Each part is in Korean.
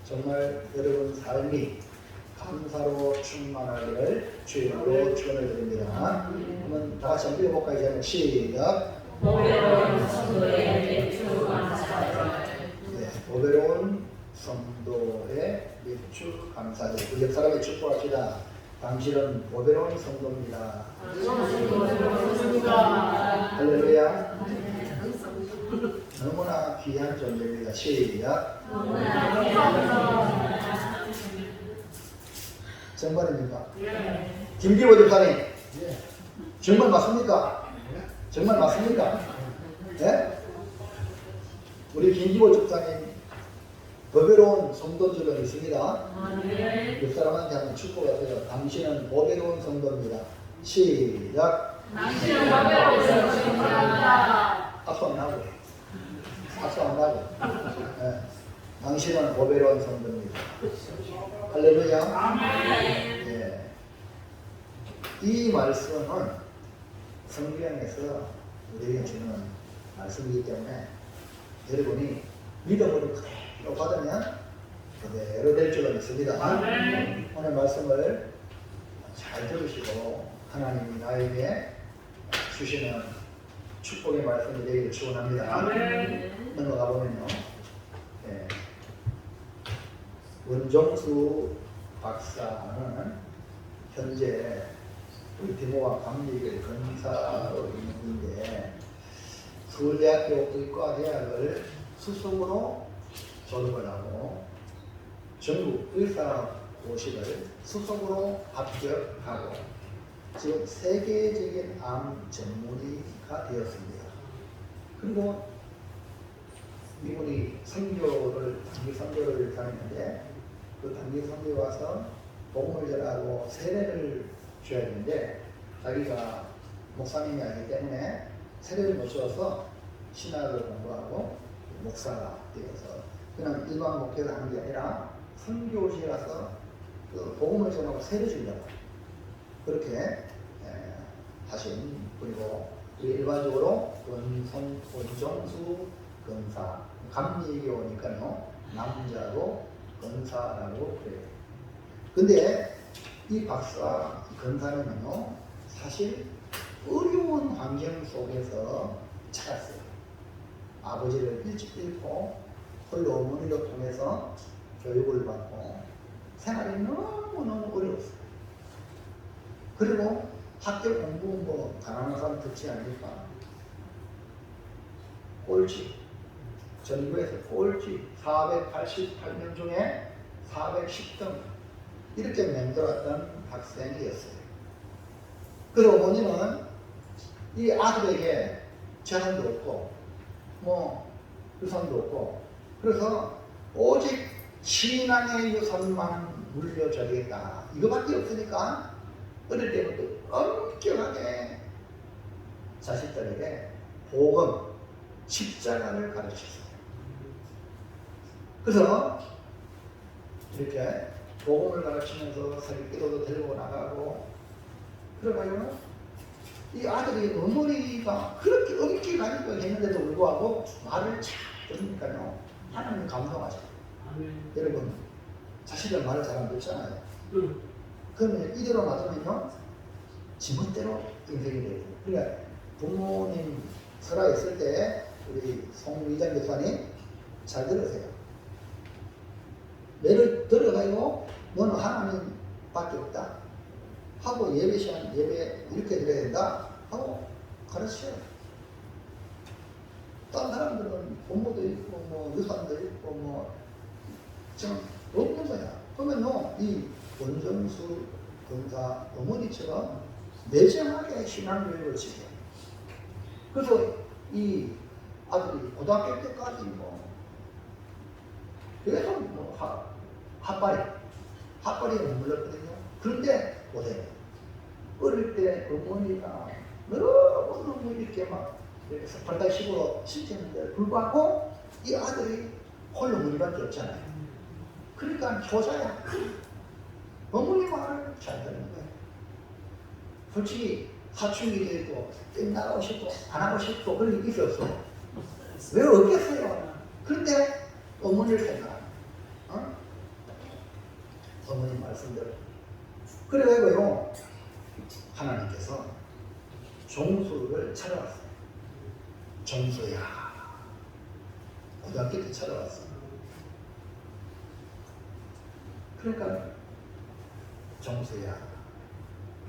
정말 여러분 삶이 감사로 충만하기를 주님으로 축원을 드립니다. 한번 다 같이 한번 읽어볼까요? 시작. 보배로운 성도의 맥주 감사절. 네, 보배로운 성도의 맥주 감사절. 그 옆사람의 축복합시다. 당신은 보배로운 성도입니다. 할렐루야. 너무나 귀한 존재입니다. 시작. 정말입니까? 김기보 집사님, 정말 맞습니까? 정말 맞습니까? 네? 우리 김기보 집사님 보배로운 성도인 줄 있습니다. 옆 사람한테 한번 축복하세요. 당신은 보배로운 성도입니다. 시작. 당신은 보배로운 성도입니다. 박수 안 나고. 박수 안 나고. 네. 당신은 보배로운 성도입니다. 할렐루야. 예. 이 말씀은 성경에서 우리에게 주는 말씀이기 때문에 여러분이 믿음으로 그대로 받으면 그대로 될 줄로 믿습니다. 오늘 말씀을 잘 들으시고 하나님이 나에게 주시는 축복의 말씀이 되기를 축원합니다. 넘어가 보면요. 예. 원정수 박사는 현재 우리 디모와 감리교회 권사로 있는데 서울대학교 의과대학을 수석으로 졸업을 하고 전국 의사고시를 수석으로 합격하고 지금 세계적인 암 전문의가 되었습니다. 그리고 이분이 단기 선교를 다니는데 그 단기 선교에 와서 복음을 전하고 세례를 줘야 되는데 자기가 목사님이 아니기 때문에 세례를 못 줘서 신학을 공부하고 목사가 되어서 그냥 일반 목회를 하는 게 아니라 선교지에 가서 그 복음을 전하고 세례 주려고 그렇게 하신 분이고 일반적으로 원정수 권사 감리교니까요 남자로 권사라고 그래요. 근데 이 박사 권사는요 사실 어려운 환경 속에서 자랐어요. 아버지를 일찍 잃고 홀로 어머니를 통해서 교육을 받고 생활이 너무너무 어려웠어요. 그리고 학교 공부 뭐 가난한 사람 듣지 않으니까 꼴찌 전교에서 꼴찌 488명 중에 410등 이렇게 맹돌았던 학생이었어요. 그래서 어머니는 이 아들에게 재산도 없고 뭐 유산도 없고 그래서 오직 신앙의 유산만 물려줘야겠다 이거밖에 없으니까 어릴 때부터 엄격하게 자식들에게 복음, 십자가를 가르쳤어요. 그래서 이렇게 복음을 가르치면서 새벽기도도 들고 나가고 그러가요. 이 아들이 어머니가 그렇게 엄격하니까 했는데도 불구하고 말을 잘 들으니까요. 하나님 감동하죠. 여러분 자식들 말을 잘 안 듣잖아요. 그러면 이대로 놔두면요 지멋대로 인생이 돼요. 그러니까 부모님 살아있을 때 우리 송미장 교사님 잘 들으세요. 매를 들어가요. 너는 하나님밖에 없다 하고 예배 시간 예배 이렇게 드려야 된다 하고 가르쳐요. 다른 사람들은 부모도 있고 뭐 유산도 있고 뭐 지금 없는 거야. 그러면요 이 원정수 권사 어머니처럼 매정하게 신앙교육을 지켜요. 그래서 이 아들이 고등학교 때까지 뭐 계속 뭐 핫바리 머물렀거든요. 그런데 보세요. 어릴 때 어머니가 너무 이렇게 막 이렇게 발달식으로 시키는데 불구하고 이 아들이 홀로 무늬밖에 없잖아요. 그러니까 효자야. 어머니 말을 잘 듣는 거예요. 솔직히 사춘기도 있고 땡나가고 싶고 안 하고 싶고 그런 게 있었어. 왜 없겠어요? 그런데 어머니를 생각하는 어머니 말씀대로. 그래가지고요 하나님께서 종수를 찾아왔어요. 종수야. 고등학교 때 찾아왔어. 그러니까 종수야,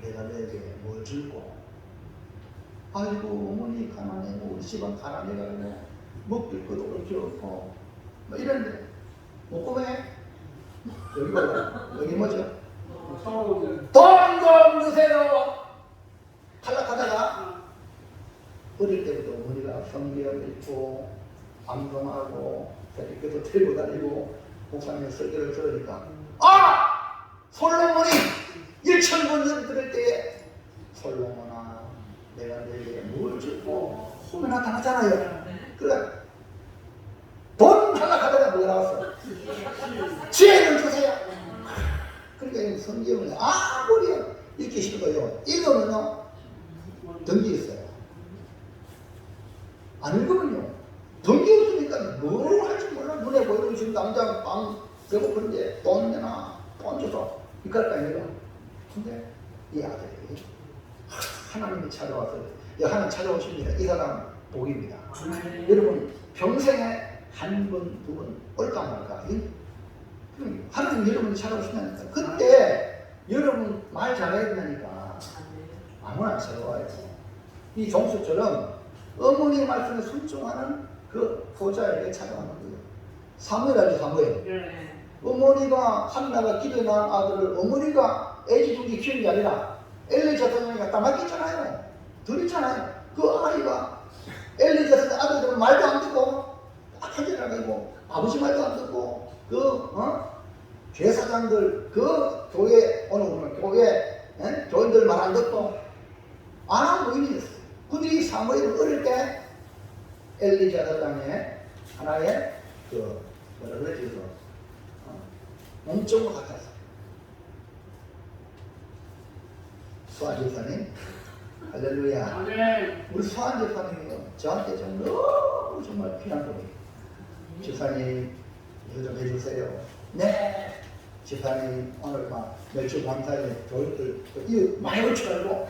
내가 너에게 뭘 줄고? 아이고 어머니 가난해, 우리 집안 가난해가지고 먹을 것도 없게 없고 뭐 이런데 못 구해? 여기 봐봐. 여기 뭐죠? 돈 좀 주세요. 탈락하다가 어릴 때부터 어머니가 성경 읽고 암송하고 새벽에도 들고 다니고 목사님 설교를 들으니까 솔로몬이 1,000번 들을 때에 솔로몬아 내가 너에게 뭘 주고 하면 나타나잖아요. 그래 돈 탈락하다가 뭐가 나왔어? 지혜를 주세요. 그러니까 성경을 아무리 읽기 싫어요. 읽으면요 덩기 있어요. 안 읽으면요 덩기 없으니까 뭘 할지 몰라. 눈에 보이는 지금 당장 빵 배고픈데 돈 내놔, 돈 줘서 이까지 아니라. 근데 이 아들이 하나님이 찾아와서 하나님 찾아오십니다. 이 사람 복입니다. 여러분 평생에 한 번, 두 번 올까 말까. 하나님 여러분이 찾아오신다니까. 그때 여러분 말 잘해야 된다니까. 아무나 안 찾아와요. 이 종수처럼 어머니 말씀에 순종하는 그 보좌에게 찾아가는 거예요. 사무엘 알죠, 사무엘? 어머니가 한나가 기도에 낳은 아들을 어머니가 애지중지 키운 게 아니라 엘리자 선생님이 갖다 맡겼잖아요. 들었잖아요. 그 아이가 엘리자 선생님 아들들은 말도 안 듣고 악하지라고 아버지 말도 안 듣고 제사장들 그 교회 오늘 보면 교회 교인들 말 안 듣고 안 하고 노인이었어요. 근데 이 사무엘은 어릴 때 엘리자 사장의 하나의 그 뭐라 그러지 몸종과 같았어요. 수환 집사님 할렐루야. 우리 수환 집사님이요 저한테 좀 너무 정말 귀한 분이에요. 집사님 이거 좀 해주세요. 네. 집사님 오늘 막 멸치 감사에 교육들 이거 많이 올 줄 알고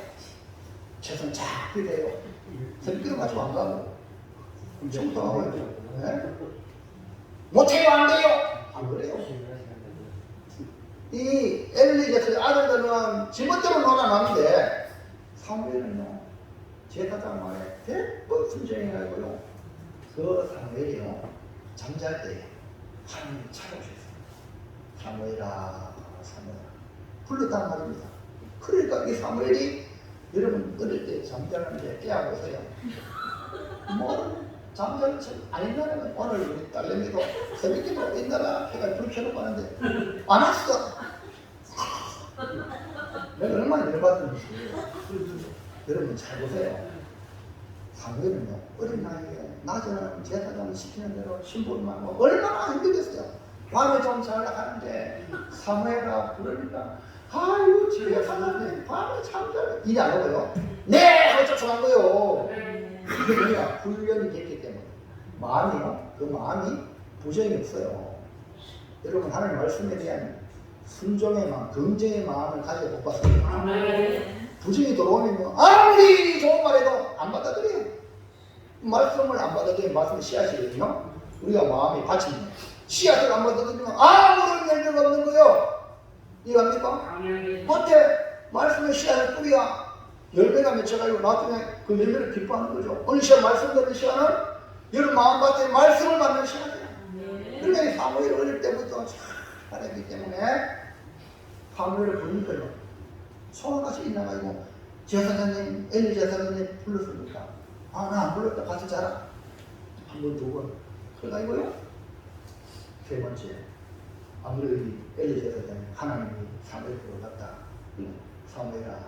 최선 잘 기대요. 성격을 가지고 안 가고 청소하고 네? 못해요 안 돼요 안 그래요. 이 엘리자 아들들은 지멋대로 놀아놨는데 사무엘은요 제사장 말에 100번 순종해가지고요 그 사무엘이요 잠잘 때 하나님이 찾아오셨어요. 사무엘아 사무엘아 불렀단 말입니다. 그러니까 이 사무엘이 여러분 어릴 때 잠자는데 깨어보세요. 뭐 잠자는 안 했나라면 오늘 우리 딸내미도 새벽기도 옛날에 해가 불 켜놓고 하는데 안 왔어. 내가 얼마나 열받았는지 여러분 잘 보세요. 사무엘은요 어린 나이에 낮에는 제사장을 시키는 대로 신부만 하고 얼마나 힘들겠어요. 밤에 좀 자려고 하는데 사무엘아 부르니까 아유 집에 사장님 밤에 잠자려 일이 안 오고요. 네 하고 쫓아간 거요. 이게 뭐냐 훈련이 됐기 때문에 마음이요 그 마음이 부정이 없어요. 여러분 하나님 말씀에 대한 순종의 마음 긍정의 마음을 가지고 못 봤습니다. 부정이 들어오면요 아무리 좋은 말해도 안 받아들여요. 말씀을 안 받아들이면 말씀은 씨앗이거든요. 우리가 마음이 받칩니다. 씨앗을 안 받아들이면 아무런 열매가 없는 거예요. 이해합니까? 겉에 말씀의 씨앗을 뿌리야 열매가 맺혀가지고 나중에 그 열매를 기뻐하는 거죠. 오늘 시간 말씀 듣는 시간은 여러분 마음밭에 말씀을 받는 시간이에요. 그러니까 사무엘 어릴 때부터 잘했기 때문에 사무엘을 부르니까요 소원같이 일어나가지고 제사장님 엘리 제사장님 불렀습니까? 아 나 안 불렀다 가서 자라. 한 번 두 번 그래가지고요 세 번째 아무리 엘리 제사장님 하나님이 사무엘 불러갔다. 사무엘아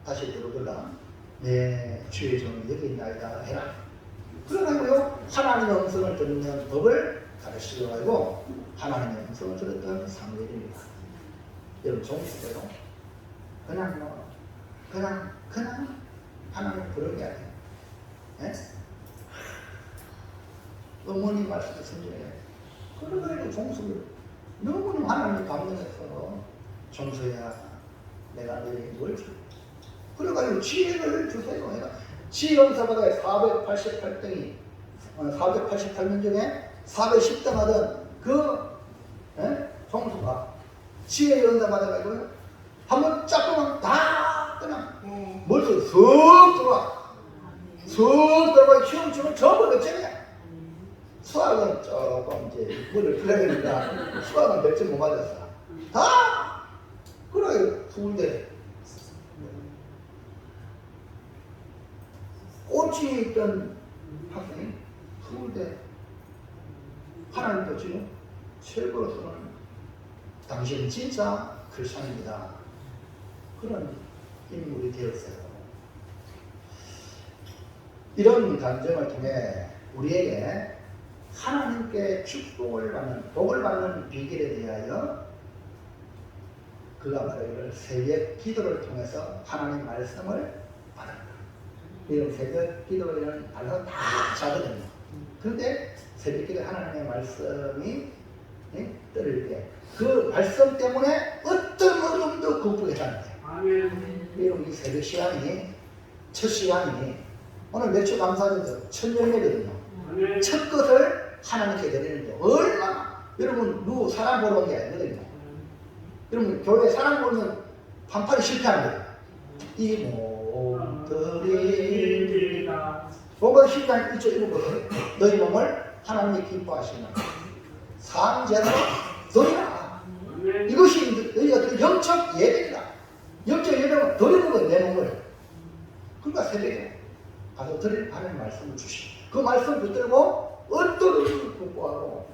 다시 들어보라. 내 주의 종이 여기 있나이다 해라. 그래가지고요 하나님의 음성을 듣는 법을 가르치셔가지고 하나님의 음성을 들었던 사무엘입니다. 여러분 종이시대로 그냥 하나님 부르는 게 아니에요. 예? 어머니 말씀을 선정해요. 그래가지고 종수를 너무나 하나님이 감동해서 정서야 내가 너에게 뭘 줄? 그래가지고 지혜를 주세요. 내가 지혜영사바다에 488등이 488명 중에 410등 하던 그 정수가 지혜영사 받아가지고 한번 짝보면 다 그냥 머릿속에 쑥 들어와. 쑥 들어가 시험 치면 전부 몇 점이야. 수학은 조금 이제 머리를 풀어야 되니까 수학은 몇 점 못 맞았어. 다 그래 서울대 꼴찌에 있던 학생이 서울대 하나님도 지금 최고로서는 당신은 진짜 크리스천입니다. 그런 인물이 되었어요. 이런 감정을 통해 우리에게 하나님께 축복을 받는, 복을 받는 비결에 대하여 그가 말하기를 새벽 기도를 통해서 하나님 말씀을 받았다. 이런 새벽 기도에는 알아서 다 자거든요. 그런데 새벽 기도 하나님의 말씀이 떨어질 때 그 말씀 때문에 어떤 어려움도 극복했다는 거예요. 여러분 이 새벽 시간이 첫 시간이 오늘 매주 감사절도 첫 열매거든요. 첫 것을 하나님께 드리는 게 얼마나 여러분 누구 사람 보러 온 게 아니거든요. 여러분 교회 사람 보면 판판이 실패하는 거예요. 이 몸들이 뭔가 실패한 이쪽 이거거든요. 너희 몸을 하나님이 기뻐하시는 상제로 드리라. 이것이 너희가 영적 예배이다. 영적 예배는 드리는 거예요. 내 몸을. 그러니까 새벽에 가서 드릴 하나님 말씀을 주시고 그 말씀 붙들고 어떤 의를 극복하고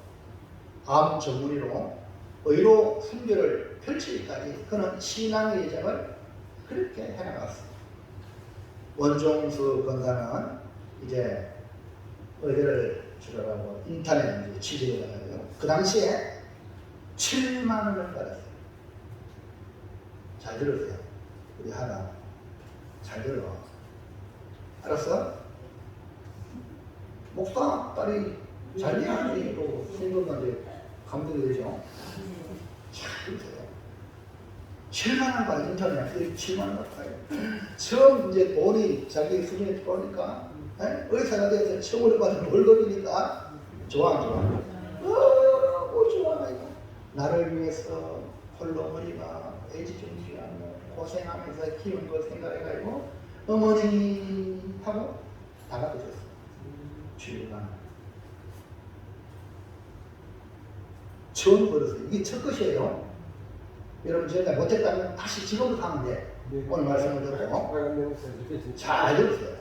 암 전문의로 의로 순교를 펼치기까지 그는 신앙의 여정을 그렇게 해나갔습니다. 원종수 권사는 이제 의대를 들어가고 인터넷 이제 취직을 해가지고 그 당시에 7만 원을 받았어요. 잘 들으세요. 우리 하나 잘 들어. 알았어? 목사 딸이 잘 돼야지 또 신도들한테 감동이 되죠. 잘 들으세요. 7만 원 받은 인터넷 7만 원 받아요. 처음 이제 돈이 자기 수준에 들어오니까 의사가 돼서 처음으로 받은 월급이니까 좋아 안 좋아? 뭐 좋아 이거. 나를 위해서 홀로 머리가 애지중지하고 고생하면서 키운 거 생각해가지고 어머니 하고 다가가셨어. 7만 원. 처음 벌었어요. 이게 첫 것이에요. 여러분 저희가 못했다면 다시 지금부터 하면 돼. 오늘 말씀을 듣고 잘 들으세요.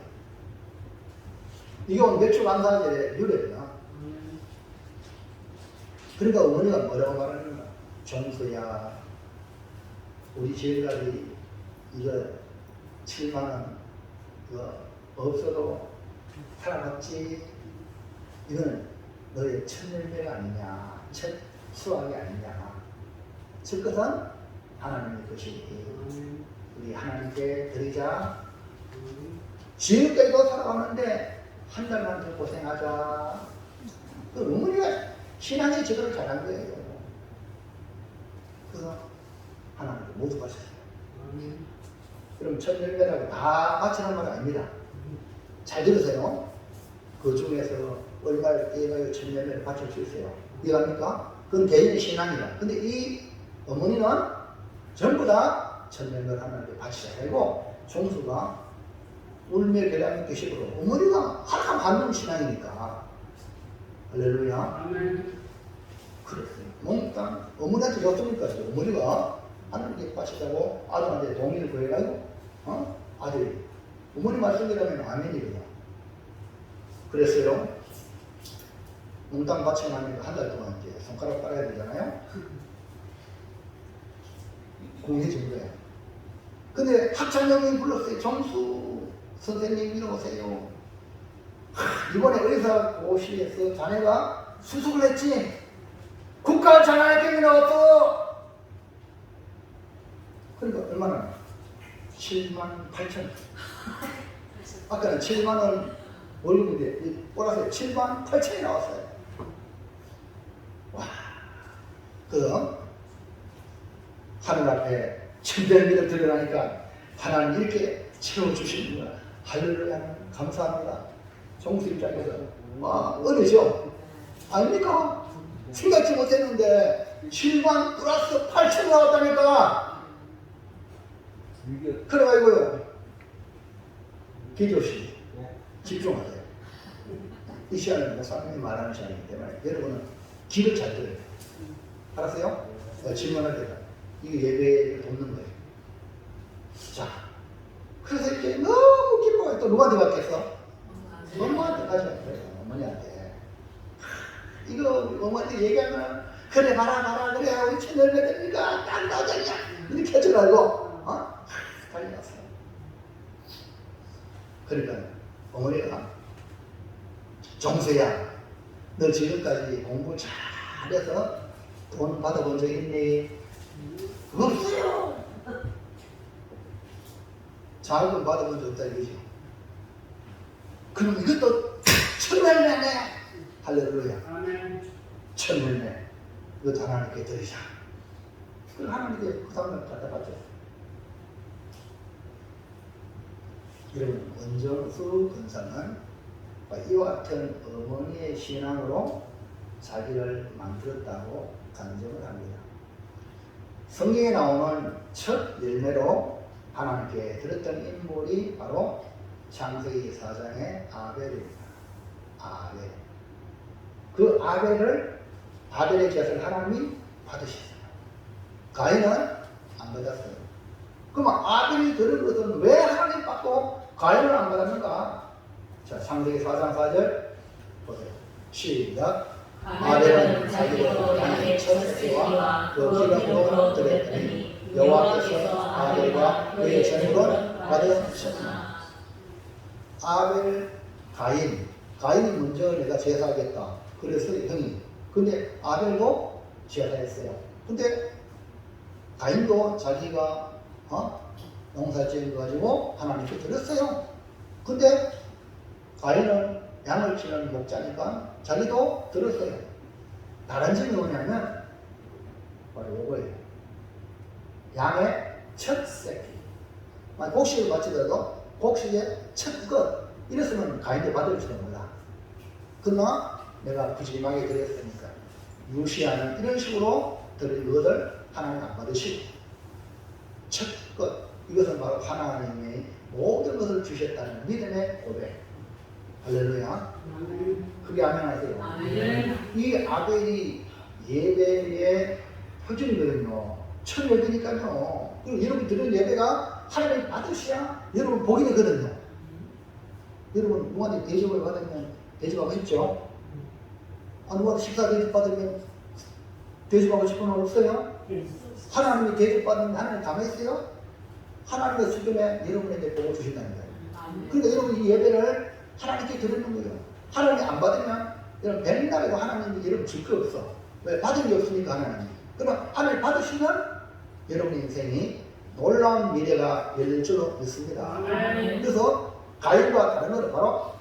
이게 오늘 매출 감사절의 유래입니다. 그러니까 어머니가 뭐라고 말하는가? 정수야, 우리 지금까지 이거 7만 원 이거 없어도 살아남지. 이건 너의 첫 열매가 아니냐, 첫 수확이 아니냐. 첫 것은 하나님의 것이니 우리 하나님께 드리자. 지금까지도 살아가는데 한 달만 더 고생하자. 그 어머니가 신앙의 제도를 잘한 거예요. 그래서 하나님께 모두 바쳤어요. 그럼 첫 열매라고 다 바치는 건 아닙니다. 잘 들으세요. 그 중에서 얼마를 떼가요 첫 열매를 바칠 수 있어요. 이해합니까? 그건 개인의 신앙이다. 근데 이 어머니는 전부 다 첫 열매를 하나님께 바치자 하고 종수가 울며 계량의 계시으로 어머니가 하나님 받는 신앙이니까 할렐루야. 그랬어요. 몽땅 어머니한테 줬으니까 어머니가 하나님께 바치자고 아들한테 동의를 구해가지고 아들이 어머니 말씀이라면 아멘이거든. 그랬어요. 몽땅 바치고 나니까 한 달 동안 이제 손가락 빨아야 되잖아요. 공개해준 거예요. 근데 학창형이 불렀어요. 정수 선생님 이리 오세요. 이번에 의사고시에서 자네가 수습을 했지? 국가 장학금이 나왔어. 그러니까 얼마나? 7만 8천. 아까는 7만 원 월급인데 보라색 7만 8천이 나왔어요. 와. 그럼 하늘 앞에 천대미를 드러나니까 하나님 이렇게 채워주시는구나. 할렐루야, 감사합니다. 종수 입장에서 어려죠? 아닙니까? 생각지 못했는데 7만 플러스 8천 나왔다니까. 그래가지고요, 기도시 집중하세요. 이 시간은 목사님이 말하는 시간이기 때문에 여러분은 귀를 잘 들어요. 알았어요? 질문할 때가 이게 예배를 돕는 거예요. 자, 그래서 이제 너무 기뻐요. 또 누구한테 갔겠어? 엄마한테 가셔야 돼요. 어머니한테. 이거 어머니한테 얘기하면 그래 봐라 그래 우리 채널 되니까 딱 나오잖냐 이렇게 하지 말고 빨리 왔어. 그러니까 어머니가 정수야, 너 지금까지 공부 잘해서 돈 받아본 적 있니? 없어요. 자금 받아본 적 없다 이거지. 그럼 이것도 천열매네. 할렐루야. 천열매. 이거 하나님께 드리자. 그럼 하나님께 그 사람을 갖다 받죠. 여러분, 원정수 권사는 이와 같은 어머니의 신앙으로 자기를 만들었다고 간증을 합니다. 성경에 나오는 첫 열매로 하나님께 드렸던 인물이 바로 창세기 4장의 아벨입니다. 아벨. 그 아벨의 젖을 하나님이 받으셨어요. 가인은 안 받았어요. 그럼 아벨이 들은 것은 왜 하나님 받고 가인을 안 받았는가? 자, 창세기 4장 4절 보세요. 시작. 아벨은 자기로 양의 첫 새끼와 그 기름으로 드렸더니 여호와께서 아벨과 그의 전부를 받으셨으나. 아벨, 가인이 먼저 내가 제사하겠다 그래서 형이. 근데 아벨도 제사했어요. 근데 가인도 자기가 농사 지은 거 가지고 하나님께 드렸어요. 근데 가인은 양을 치는 목자니까 자기도 들었어요. 다른 점이 뭐냐면 바로 이거예요. 양의 첫 새끼. 곡식을 바치더라도 곡식의 첫 것 이랬으면 가인도 받을지도 몰라. 그러나 내가 부지런하게 드렸으니까 유시하는 이런 식으로 드린 것을 하나님 안 받으시고 첫 것, 이것은 바로 하나님의 모든 것을 주셨다는 믿음의 고백. 할렐루야. 그게 아멘하세요. 이 아벨이 예배의 표준이거든요. 첫 예배니까요. 그리고 여러분 드리는 예배가 하나님 받으셔야 여러분 복이 되거든요. 여러분 누구한테 대접을 받으면 대접하고 싶죠? 누구한테 식사 대접 받으면 대접하고 싶은 건 없어요? 하나님이 대접받는 하나님 가만히 있어요? 하나님의 수준에 여러분에게 복을 주신다는 거예요. 그러니까 여러분 이 예배를 하나님께 드리는 거예요. 하나님이 안 받으면 여러분 백날에도 하나님이 여러분 줄 거 없어. 왜? 받은 게 없으니까 하나님이. 그럼 하나님 받으시면 여러분의 인생이 놀라운 미래가 열릴 줄로 믿습니다. 그래서 가인과 다른 것은 바로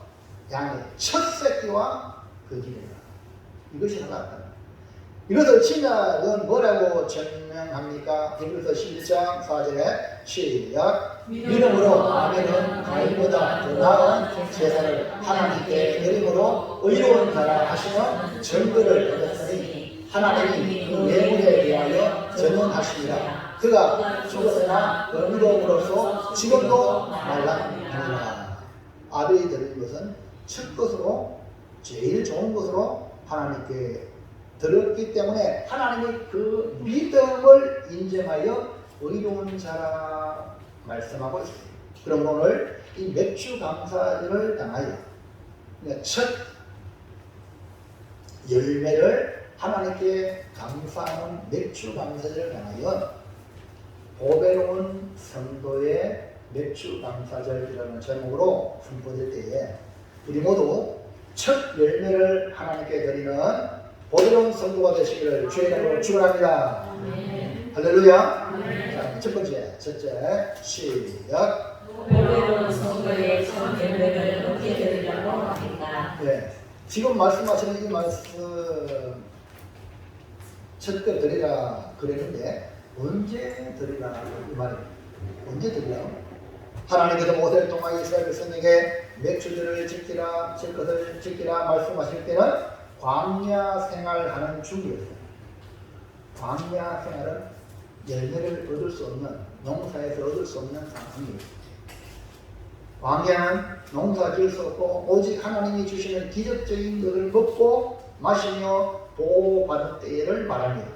양의 첫 새끼와 그 기름이다. 이것이 하나다. 이것을 신약은 뭐라고 전명합니까? 히브리서 11장 4절에 시작. 믿음으로 아벨은 가인보다 더 나은 제사를 하나님께 드림으로 의로운 자라 하시며 증거를 얻었으니 하나님이 그 예물에 대하여 전능하시니라. 그가 죽었으나 의로움으로써 지금도 말랑하니라. 아벨이 드린 것은 첫 것으로 제일 좋은 것으로 하나님께 드렸기 때문에 하나님이 그 믿음을 인정하여 의로운 자라 말씀하고 있습니다. 그럼 오늘 이 맥주 감사절을 당하여 첫 열매를 하나님께 감사하는 맥주 감사절을 당하여 보배로운 성도의 맥주 감사절이라는 제목으로 선포될 때에 우리 모두 첫 열매를 하나님께 드리는 보배로운 성도가 되시기를 주의 이름으로 축원합니다. 할렐루야. 자, 첫 번째, 첫째, 시작. 보배로운 성도의 첫 열매를 얻게 되리라고 합니다. 네, 지금 말씀하시는 이 말씀 첫것 드리라 그랬는데 언제 드리라 이 말이에요. 언제 드리라? 하나님께서 모세를 통하여 이스라엘 백성에게 맥주들을 지키라 질 것을 지키라 말씀하실 때는 광야 생활하는 중이었어요. 광야 생활은 열매를 얻을 수 없는, 농사에서 얻을 수 없는 상황이에요. 광야는 농사 지을 수 없고 오직 하나님이 주시는 기적적인 것을 먹고 마시며 보호받는 때를 말합니다.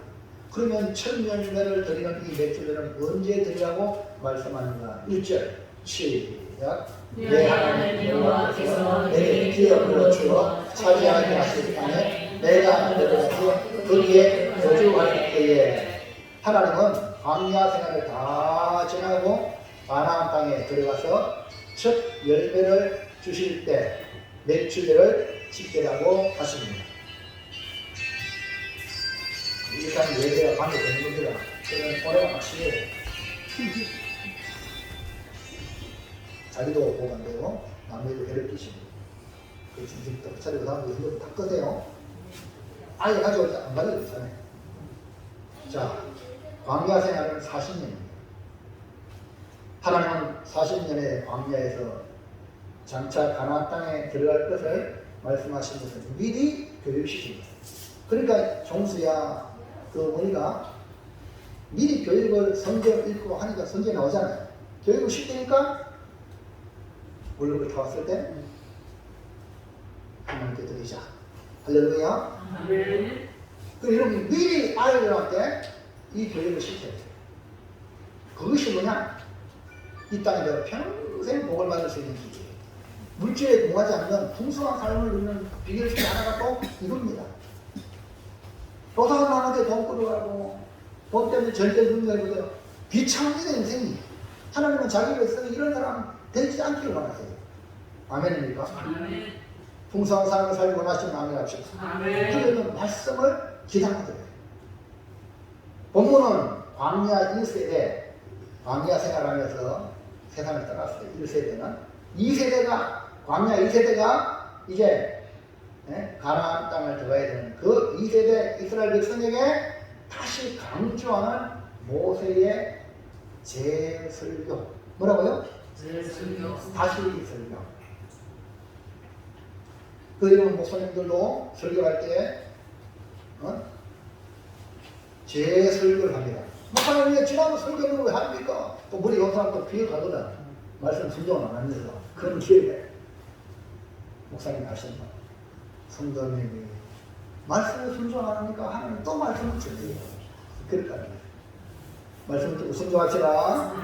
그러면 첫 열매를 드리는 이 맥주들은 언제 드리라고 말씀하는가? 1절 시작. 내 하나님 여호와께서 내게 기업으로 주어 차지하게 하실 땅에 내가 들어가서 거기에 거주할 때에 하나님은 광야 생활을 다 지나고 가나안 땅에 들어가서 첫 열매를 주실 때 맥주들을 지키라고 하십니다. 일단 예배가 관계되는 겁니다. 그러면 오래가 확실해요. 자기도 보면 안 되고 남에도 괴롭히시고 그 중심부터 차리고 다음에 이거 다 끄세요. 아예 가져올 때 안 가져도 괜찮아요. 자, 광야 생활은 40년입니다. 하나님은 40년의 광야에서 장차 가나안 땅에 들어갈 것을 말씀하신 것을 미리 교육시킵니다. 그러니까 종수야 그 어머니가 미리 교육을 성경 읽고 하니까 성경에 나오잖아요. 교육을 시키니까 물건을 타왔을 때 하나님께 드리자. 할렐루야. 아멘. 그 여러분 미리 아이들한테 이 교육을 시켜야 돼요. 그것이 뭐냐? 이 땅에 내가 평생 복을 받을 수 있는 길이에요. 물질에 동하지 않는 풍성한 삶을 누리는 비결 중에 하나가 또 이겁니다. 도상을 하는데 돈 끌어가고 돈 때문에 절대 눈물보다 비참합니다 인생이. 하나님은 자기 백성이 이런 사람 되지 않기를 원하세요. 아멘입니까? 아멘. 풍성한 삶을 살기 원하시면 아멘 합시다. 아멘. 그러면 말씀을 기다려드려요. 본문은 광야 1세대, 광야 생활하면서 세상을 떠났어요. 1세대는. 2세대가, 광야 2세대가 이제 가나안 땅을 들어가야 되는 그 2세대 이스라엘 백성에게 다시 강조하는 모세의 재설교. 뭐라고요? 재설교. 다시 설교. 그 이런 목사님들도 설교할 때 재설교를 합니다. 목사님이 지난번 설교를 왜 합니까? 또 우리 요 사람 또 비어가거든. 말씀 순종을 안 하면서 그런 기회에 목사님이 하셨나? 성도님이 말씀을 순종 안 하니까 하나님 또 말씀을 주세요. 그럴까요? 말씀을 듣고 순종하시라.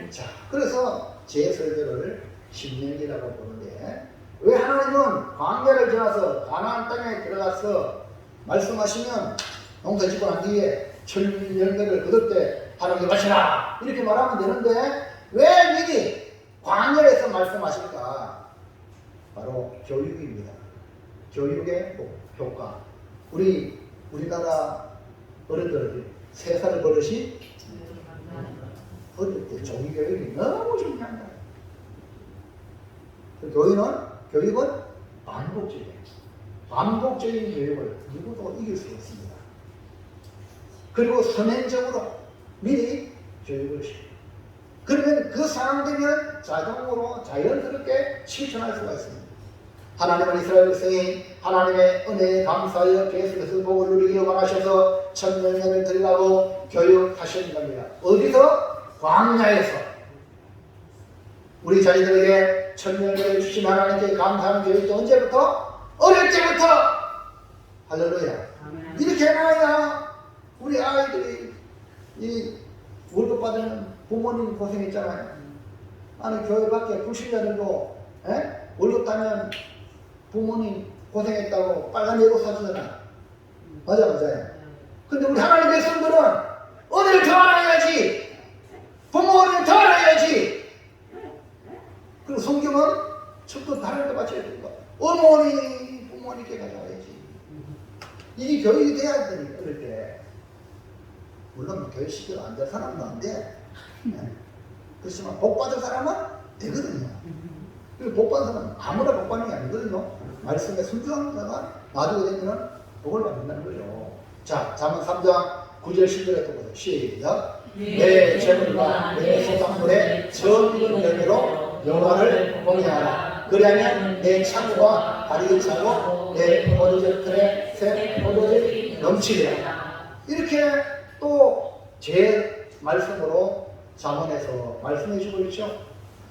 자, 그래서 재설교를 신명기라고 보는데 왜 하나님은 광야를 지나서 가나안 땅에 들어가서 말씀하시면 농사 짓고 난 뒤에 천 열매를 거둘 때 하나님께 마시라 이렇게 말하면 되는데 왜 미리 광야에서 말씀하실까? 바로 교육입니다. 교육의 효과. 우리나라 어른들 3살 버릇이 어릴 때 종교교육이 너무 중요한 거예요. 교육은 반복적이에요. 반복적인 교육을 누구도 이길 수 없습니다. 그리고 선행적으로 미리 교육을 시켜요. 그러면 그 상황 되면 자동으로 자연스럽게 실천할 수가 있습니다. 하나님은 이스라엘 백성이 하나님의 은혜에 감사하여 계속해서 복을 누리기를 원하셔서 첫 열매를 드리라고 교육하시는 겁니다. 어디서? 광야에서. 우리 자녀들에게 첫 열매를 주신 하나님께 감사하는 교육도 언제부터? 어릴 때부터! 할렐루야. 이렇게 해놔야 우리 아이들이 이 월급 받으면 부모님 고생했잖아요. 아니 교회 밖에 불신자들도 월급 따면 부모님 고생했다고 빨간 예고 사주잖아. 맞아요. 근데 우리 하나님 백성들은 은혜를 더 알아야지. 부모를 더 알아야지. 그리고 성경은 첫도 다른 거 맞춰야 되니까 어머니 부모님께 가져와야지. 이게 교육이 돼야 되니까 그럴 때. 물론 교육 시켜도 안 될 사람도 안 돼. 그렇지만 복 받을 사람은 되거든요. 그리고 복 받은 사람은 아무나 복 받는 게 아니거든요. 말씀에 순종한 자가 놔두게 되면 복을 받는다는 거죠. 자, 잠언 3장 9절 10절에 또 보세요. 시작. 내 재물과 내 소산물의 전분 열매로 여호와를 공경하라. 그리하면 내 창고가 가득 차고 내 포도즙 틀에 새 포도즙이 넘치리라. 이렇게 또 제 말씀으로 잠언에서 말씀해 주고 있죠.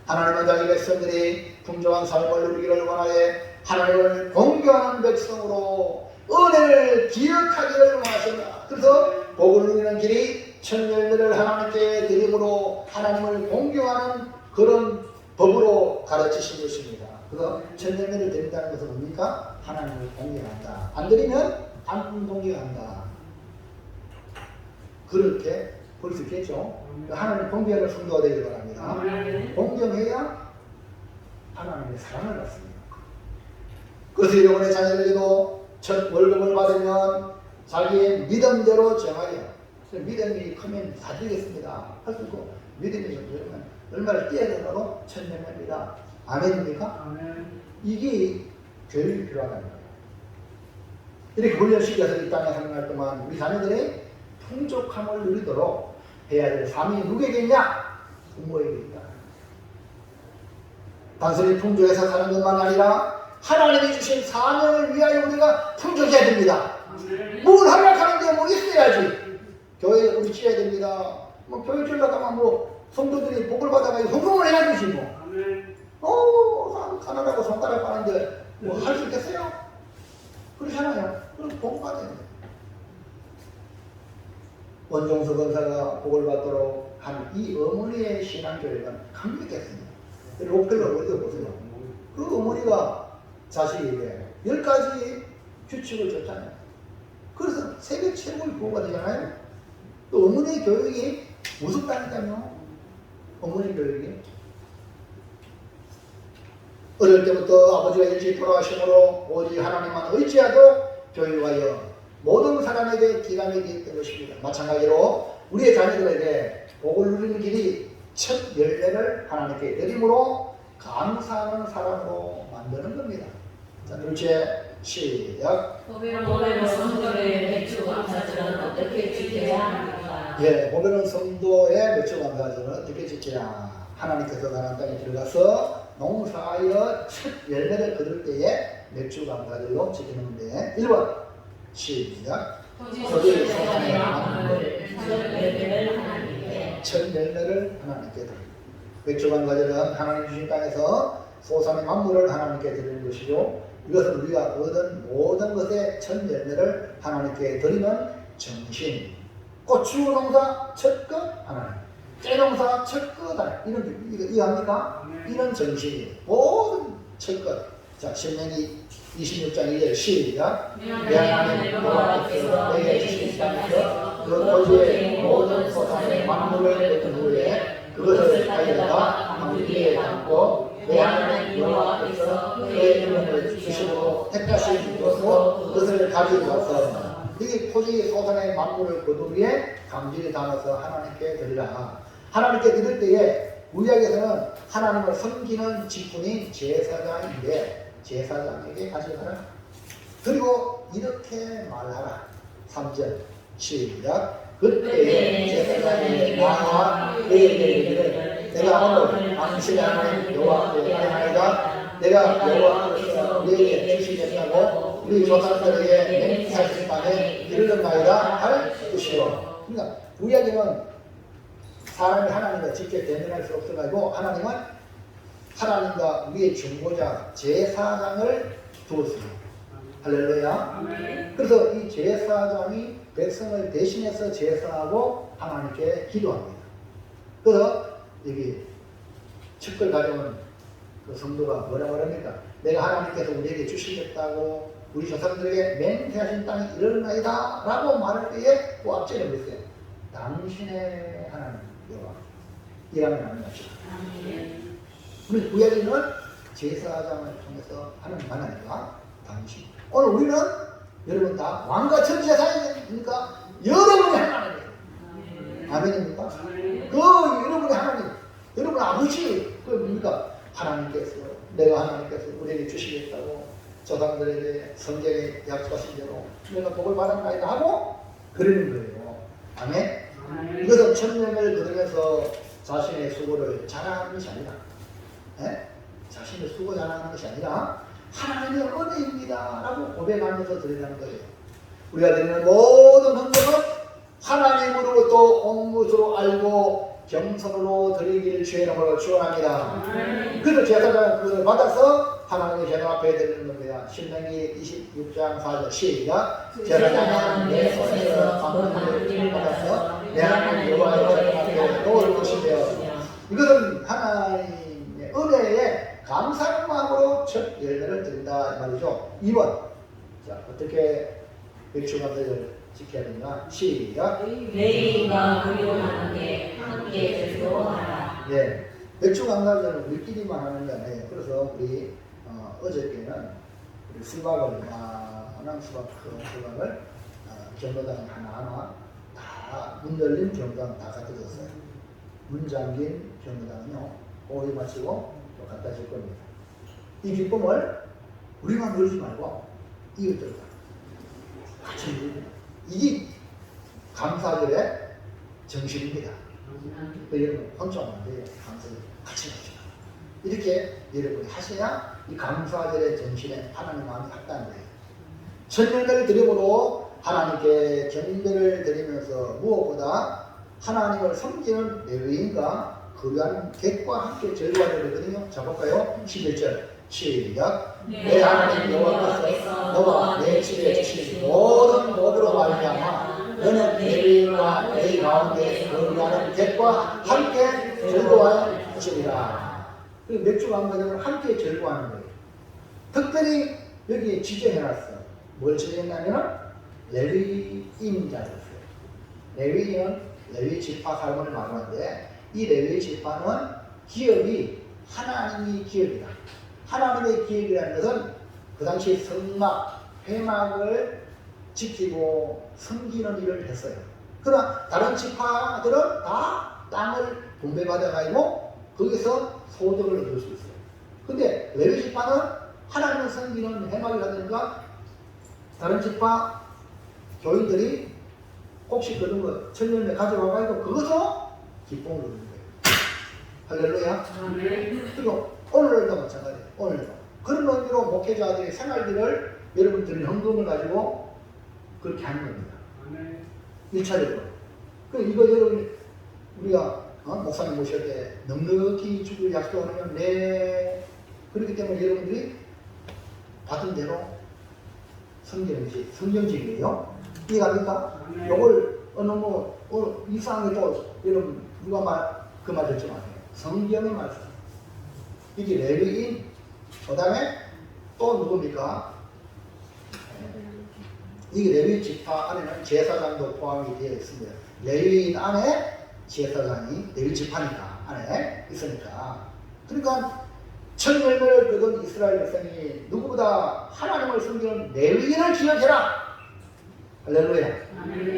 하나님은 자기 백성들이 풍족한 삶을 누리기를 원하에 하나님을 공경하는 백성으로 은혜를 기억하기를 원하신다. 그래서 복을 누리는 길이 첫 열매를 하나님께 드림으로 하나님을 공경하는 그런 법으로 가르치신 것입니다. 그래서 첫 열매를 드린다는 것은 뭡니까? 하나님을 공경한다. 안 드리면 안 공경한다. 그렇게 볼 수 있겠죠. 하나님 공경하는 성도가 되길 바랍니다. 공경해야 하나님의 사랑을 받습니다. 그래서 여러분의 자녀들에게도 첫 월급을 받으면 자기의 믿음대로 정하여 믿음이 크면 다 드리겠습니다. 할 수 있고 믿음이 좀 얼마를 뛰어야 되나도 천년입니다. 아멘입니까? 아멘. 이게 교육이 필요하다는 거예요. 이렇게 훈련시켜서 이 땅에 살아갈 동안 우리 자녀들의 풍족함을 누리도록 해야 될 삶이 누구에게 있냐? 부모에게 있다. 단순히 풍족해서 사는 것만 아니라 하나님이 주신 사명을 위하여 우리가 풍족해야 됩니다. 뭘 하려고 뭐 있어야지. 교회 우리 지어야 됩니다. 뭐 교회 지으려고 하면 뭐 성도들이 복을 받아가지고 헌금을 해야 되지 뭐. 가난하고 손가락 빠는데 뭐 할 수 있겠어요? 그렇잖아요. 그럼 복 받아야 돼요. 원종수 권사가 복을 받도록 한 이 어머니의 신앙교회가 강력했습니다. 록펠러 어디서 보세요. 그 어머니가 자식에게 10가지 규칙을 줬잖아요. 그래서 세계 최고의 부호가 되잖아요. 또 어머니의 교육이 무섭다니까요. 어머니 교육이. 어릴 때부터 아버지가 일찍 돌아가심으로 오직 하나님만 의지하고 교육하여 모든 사람에게 기감이 되었던 것입니다. 마찬가지로 우리의 자녀들에게 복을 누리는 길이 첫 열매를 하나님께 드림으로 감사하는 사람으로 만드는 겁니다. 자, 둘째 시작. 보배로운 성도의 맥주 감사절은 어떻게 지켜야 합니까? 예, 보배로운 성도의 맥주 감사절은 어떻게 지켜야? 하나님께서 가나안 땅에 들어가서 농사하여 첫 열매를 거둘 때에 맥주 감사절로 지키는데 1번 시작. 토지 소산의 만물을 첫 열매를 하나님께 드립니다. 맥주 감사절은 하나님 주신 땅에서 소산의 만물을 하나님께 드리는 것이요. 이것은 우리가 얻은 모든 것의 첫 열매를 하나님께 드리는 정신. 고추 농사 첫 것 하나님, 깨 농사 첫 것 하나님. 이해합니까? 이런 정신이 모든 첫 것. 자, 신명기 26장 2절 시작. 내 하나님 여호와께서 내게 주신 땅에서 그 토지의 모든 소산의 만물을 얻은 후에 그것을 가져다가 방주에 담고 내 하나님 여호와께서 그의 이름을 주시고 택하신 곳으로 그것을 가지고 와서 이 토지 소산의 만물을 거둔 후에 방주에 담아서 하나님께 드리라. 하나님께 드릴 때에 구약에서는 하나님을 섬기는 직분이 제사장인데 제사장에게 가져가라. 그리고 이렇게 말하라. 3절 시작. 그때에 제사장이 나와 내게 이르기를 내가 오늘 당신의 하나님 여호와께 하나이다. 내가 여호와께서 내게 주시겠다고 우리 조상들에게 맹세하신 바에 이르렀나이다 할 것이요. 그러니까 구약에는 사람이 하나님과 직접 대면할 수 없어가지고 하나님은 하나님과 우리의 중보자 제사장을 두었습니다. 할렐루야. 그래서 이 제사장이 백성을 대신해서 제사하고 하나님께 기도합니다. 그래서 여기 척걸 가져온 그 성도가 뭐라고 합니까? 내가 하나님께서 우리에게 주시겠다고 우리 조상들에게 맹세하신 땅이 이르나이다 라고 말할 때에 그 앞전에 보세요. 당신의 하나님 여호와 이라는 말입니다. 우리 구약에는 제사장을 통해서 하나님 만나니까 당신. 오늘 우리는 여러분 다 왕과 천지제사장이니까 여러분이 하나님이에요. 아멘입니까? 그 여러분이 하나님, 여러분 아버지 그 뭡니까? 하나님께서 내가 하나님께서 우리에게 주시겠다고 조상들에게 성경에 약속하신 대로 내가 복을 받았나이다 하고 그러는 거예요. 아멘. 이것은 천명을 들으면서 자신의 수고를 자랑하는 것이 아니라, 자신의 수고 자랑하는 것이 아니라 하나님의 은혜입니다 라고 고백하면서 드리는 거예요. 우리가 드리는 모든 헌금은 하나님으로부터 온 것으로 알고 겸손으로 드리기를 주의 이름으로 축원합니다. 그래서 제사장 그것을 받아서 하나님의 제사 앞에 드리는 겁니다. 신명기 26장 4절 시작. 제사장은 내 손에서 감사를 받아서 내 하나님 여호와의 제사 앞에 놓을 것이며, 이것은 하나님의 은혜에 감사의 마음으로 첫 열매를 드린다 이 말이죠. 2번. 자, 어떻게 맥주감사를 지켜야 되나? 시작. 레위인과 무교하는데 함께 즐거워하라. 네, 맥주감사절은 우리끼리만 하는 게 아니에요. 그래서 우리 어저께는 우리 수박을 많은 수박을 경로당 하나하나 다 문 열린 경로당 다 갖다 줬어요. 문 잠긴 경로당은요, 오해 마치고 또 갖다 줄 겁니다. 이 기쁨을 우리만 누리지 말고 이웃들과 같이 누립니다. 이게 감사절의 정신입니다. 여러분 혼자 하면 안 돼요. 감사절 같이 합시다. 이렇게 여러분이 하셔야 이 감사절의 정신에 하나님 마음이 합당한 거예요. 천년을 드림으로 하나님께 경배를 드리면서 무엇보다 하나님을 섬기는 레위인과 거류하는 객과 함께 즐거워야 되거든요. 자 볼까요? 11절 시작. 내 하나님 여호와께서 너와 내 집에 주신 모든 복으로 말미암아 너는 레위인과 레위 가운데 거류하는 객과 함께 즐거워할 것이니라. 맥주 감사절은 함께 즐거워하는 거예요. 특별히 여기에 지정해놨어. 뭘 지정했냐면 레위인자였어요. 레위인은 레위 지파 사람을 말하는데, 이 레위 지파는 기업이 하나님의 기업이다. 하나님의 기업이라는 것은 그 당시 성막, 회막을 지키고 섬기는 일을 했어요. 그러나 다른 지파들은 다 땅을 분배받아가지고 거기서 소득을 얻을 수 있어요. 근데 레위 지파는 하나님을 섬기는 회막이라든가 다른 지파 교인들이 혹시 그런 거 천년에 가져와가지고 그것도 기쁨을 누리는 거예요. 할렐루야. 그리고 오늘도 마찬가지예요. 오늘도 그런 의미로 목회자들의 생활비를 여러분들이 헌금을 가지고 그렇게 하는 겁니다. 1차적으로. 이거 여러분 우리가 목사님 모실 때 넉넉히 주길 약속하면 네. 그렇기 때문에 여러분들이 받은 대로 성경직이에요. 이해갑니까? 요걸 이상하게 또 여러분 누가 그 말 듣지 마세요. 성경의 말씀. 이게 레위인, 그 다음에 또 누굽니까? 이게 레위 지파 안에는 제사장도 포함이 되어 있습니다. 레위인 안에 제사장이 레위 지파니까 안에 있으니까. 그러니까 첫 열매를 거둔 이스라엘 백성이 누구보다 하나님을 섬기는 레위인을 기억해라. 할렐루야.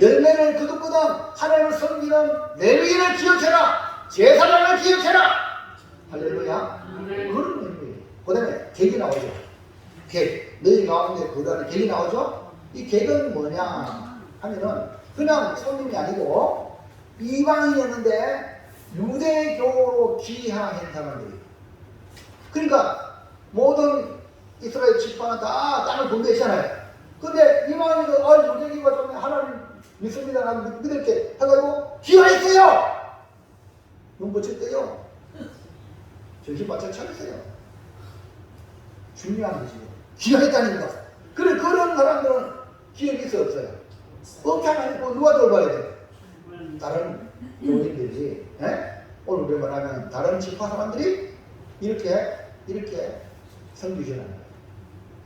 열매를 거두거든 하나님을 섬기는 레위인을 기억해라. 제사장을 기억해라. 할렐루야. 그런 의미예요. 그 다음에 객이 나오죠. 객. 너희 가운데 거두하는 객이 나오죠. 이 객은 뭐냐 하면은 그냥 손님이 아니고 이방인이었는데 유대교로 귀화한 사람들이. 그러니까 모든 이스라엘 지파는 다 땅을 분배했잖아요. 근데 이방인도 유대교가 좀 하나님 믿습니다 라는 믿을게 해가지고 귀화했어요. 눈 붙일 때요. 정신 바짝 차렸어요. 중요한 거지. 귀화했다는 거. 그래 그런 사람들은 기억이 있어 없어요? 없잖아요. 누가 돌봐야 돼? 다른 교인들이. 오늘 우리가 말하면 다른 지파 사람들이 이렇게 섬기시는 거예요.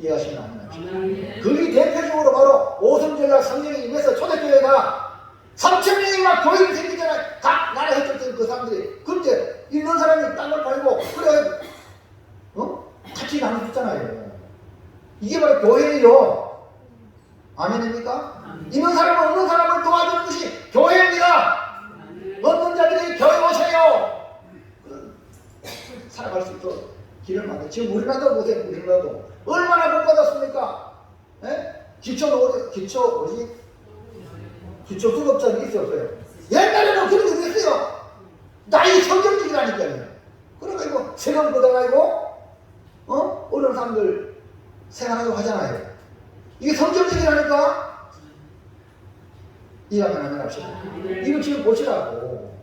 이해하시면 안 됩니다. 그게 대표적으로 바로 오순절날 성령이 임해서 초대교회가 3,000명이 막 교회를 생기잖아요. 각 나라 했던 그 사람들이. 그때 있는 사람이 땅을 팔고 그래 같이 나눠줬잖아요. 이게 바로 교회예요. 아멘입니까? 있는 사람은 없는 사람을 도와주는 것이 교회입니다. 없는 자들이 교회 오세요. 살아갈 수 있도록 길을 만들어. 지금 우리나라도 보세요. 우리나라도 얼마나 복 받았습니까? 기초 뭐지? 기초수급자는 있어요, 없어요? 옛날에는 그런 게 있어요. 나이 성경적이라니까요. 그래가지고 세금 걷어가지고 어려운 사람들 생활하고 하잖아요. 이게 성경적이라니까. 이해하면 안 합시다. 이거 지금 보시라고.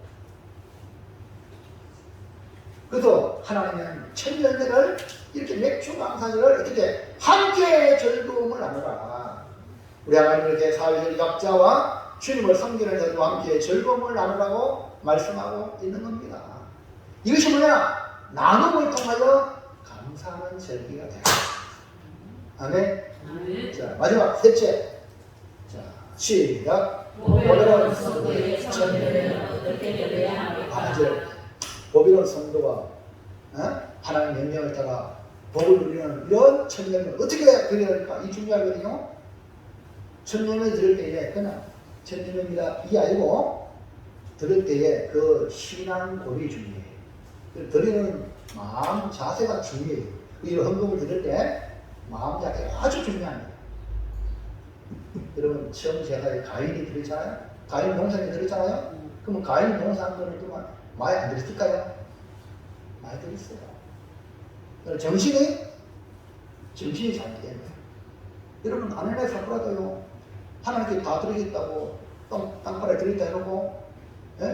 그래서 하나님은 천열매를 이렇게 맥주 감사절을 어떻게 함께 즐거움을 나누라. 우리 하나님 이렇게 사회적 약자와 주님을 섬기는 자들과 함께 즐거움을 나누라고 말씀하고 있는 겁니다. 이것이 뭐냐? 나눔을 통하여 감사하는 절기가 되라. 아멘. 자, 마지막 셋째. 자, 시작. 보배로운 성도의 천년을 어떻게 드려야 합니까? 보배로운 성도가 하나님 명령을 따라 복을 누리는 이런 천년을 어떻게 드려야 할까? 이 중요하거든요. 천년을 드릴 때에 그냥 천년입니다 이 아니고 드릴 때에 그 신앙 고리 중요해요. 드리는 마음 자세가 중요해요. 이 헌금을 드릴 때 마음 자세가 아주 중요합니다. 여러분 처음 제가 가인이 드렸잖아요. 가인 농사에 드렸잖아요. 그러면 가인 농사한 거는 그만 많이 안 드렸을까요? 많이 드렸어요. 정신이 잘 돼야 돼요. 여러분 아내네 사쿠라도요. 하나님께 다 드리겠다고 땅파에 드리겠다 해놓고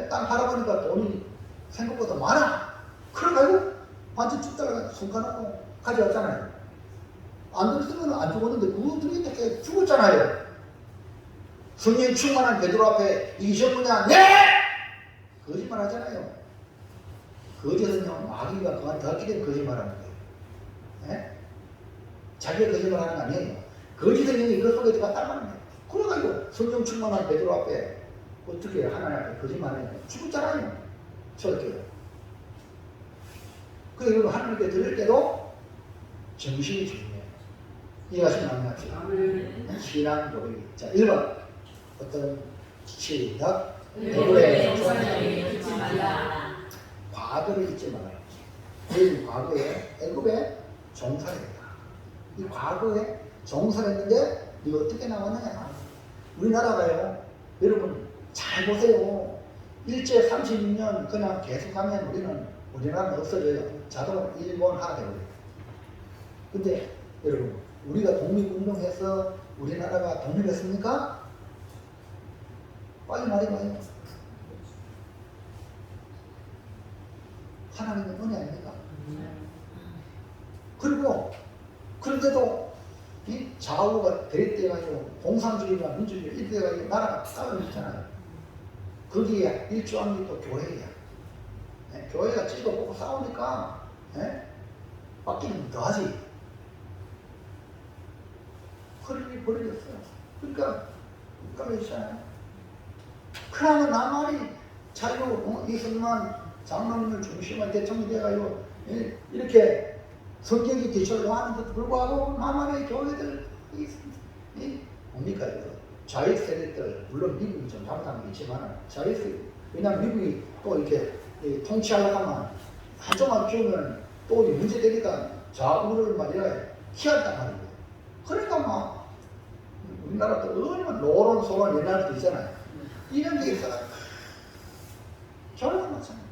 땅 팔아보니까 돈이 생각보다 많아. 그래가지고 완전 죽다가 손가락고 가져왔잖아요. 안 들었으면 안 죽었는데 그거 드리겠다 해서 죽었잖아요. 성령 충만한 베드로 앞에 이기셨느냐? 네! 거짓말 하잖아요. 거짓은요, 마귀가 그한테 닿게 되면 거짓말 하는 거예요. 네? 자기가 거짓말 하는 거 아니에요. 거짓은 이미 그 속에 들어갔다는 거예요. 그래가지고 성령 충만한 베드로 앞에 어떻게 하나님 앞에 거짓말 해요? 죽었잖아요. 저렇게요. 그리고 하나님께 드릴 때도 정신이 중요해요. 이해하시면 안 맞죠? 신앙 고백이. 자, 1번. 어떤 시작. 애굽의 종살이를 잊지 말라. 과거를 잊지 말아요. 이 과거에 애굽에 종살이했다. 이 과거에 종살했는데 이거 어떻게 나왔느냐? 우리나라가요. 여러분 잘 보세요. 일제 36년 그냥 계속하면 우리나라는 없어져요. 자동으로 일본화 되어요. 근데 여러분 우리가 독립운동해서 우리나라가 독립했습니까? 빨리 말해봐요. 하나님의 은혜 아닙니까? 그리고 그런데도 이 좌우가 대립돼가지고 공산주의와 민주주의 이때가지고 나라가 싸우고 있잖아요. 거기에 일조한 게 또 교회야. 교회가 찢어 보고 싸우니까 바뀌는 더하지. 허리를 버리겠어요. 그러니까 있잖아요. 그러면 나만이 자유 이승만 장로님을 중심한 대통령이 돼가지고 이렇게 성경이 기초를 하는데도 불구하고 나만의 교회들 뭡니까 이거 좌익 세력들 물론 미국이 좀 잘못한 게 있지만 좌익 세력 왜냐면 미국이 또 이렇게 통치하려고 하면 한쪽만 키우면 또 문제 되니까 좌우를 말이야 키웠단 말이에요. 그러니까 막 우리나라도 얼마나 노론소론 옛날부터 있잖아요. 이런 게 있어요. 결국 마찬가지.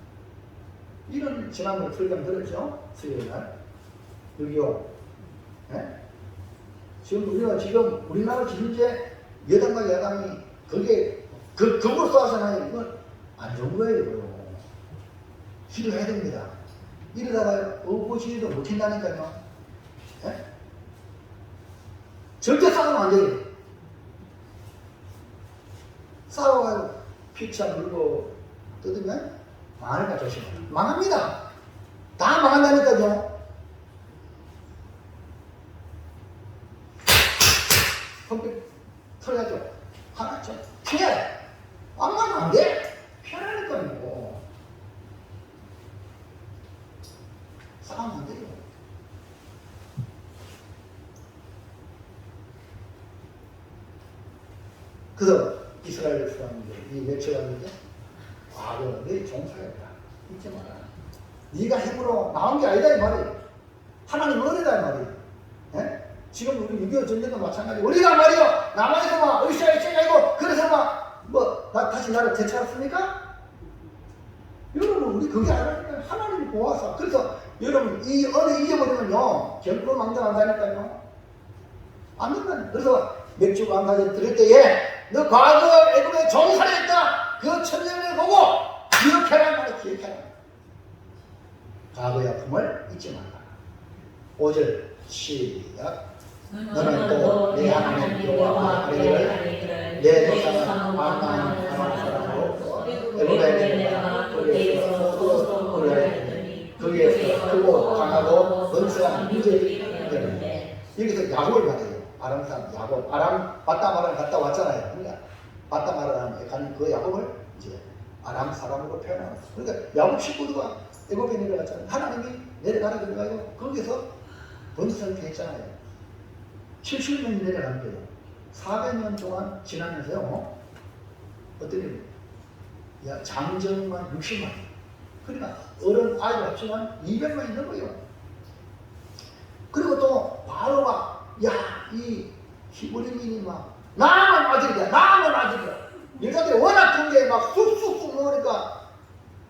이런 지난번 설명 들었죠? 수요일날 6.25 지금 우리나라 지금제 여당과 야당이 그게 극으로 쏘잖아요. 이건 안 좋은 거예요. 이거. 기도해야 됩니다. 이러다가 없어지지도 못한다니까요. 절대 싸우면 안 돼요. 싸워가지고 피차 물고 뜯으면 망하니까 조심해요. 망합니다. 다 망한다니까요. 컴퓨터 털어야죠. 하나 좀 피해. 안 가면 안 돼. 피하라니까요. 싸우면 안 돼요. 그래서 이스라엘 사람들이 외쳐왔는데 과거는 너희 종살이다. 잊지 마라. 네가 힘으로 나온 게 아니다 이 말이에요. 하나님 은혜다 이 말이에요. 지금 우리 6.25 전쟁도 마찬가지. 우리가 말이요 남한에서 막 으쌰으쌰 이고 그래서 막 다시 나를 되찾았습니까? 여러분 우리 그게 아니라 하나님이 보아서. 그래서 여러분 이 은혜 잊어버리면요 결코 망정한다니까요. 안 된다니까. 그래서 맥주 강사제 들을 때에 너 과거 애굽에 종살이했다 그 천년을 보고 기억해라 말이야. 기억해라. 과거의 아픔을 잊지 말라. 5절 시작. 너는 또 내 하나님 여호와 아뢰기를 내 조상은 만나는 사람으로 애굽에 내가 거기에서 소돔을 거기에서 크고 강하고 번성한 민족이 있는데 여기서 야곱을 말해요. 아람 사람 야곱. 아람 바다마를 갔다 왔잖아요. 그러니까 바다마를 가는 그 야곱을 이제 아람 사람으로 표현하는 거예요. 그러니까 야곱 식구들과 애굽에 내려갔잖아요. 하나님이 내려가라 그래가지고 거기서 번성을 했잖아요. 70년이 내려간 거예요. 400년 동안 지나면서요. 어떤 일이 장정만 60만. 그러니까 어른 아이들 합치면 200만이 넘어요. 그리고 또 바로가 이 히브리민이 막 나만 아들이야 나만 아들이야. 여자들이 워낙 큰 게 막 쑥쑥쑥 먹으니까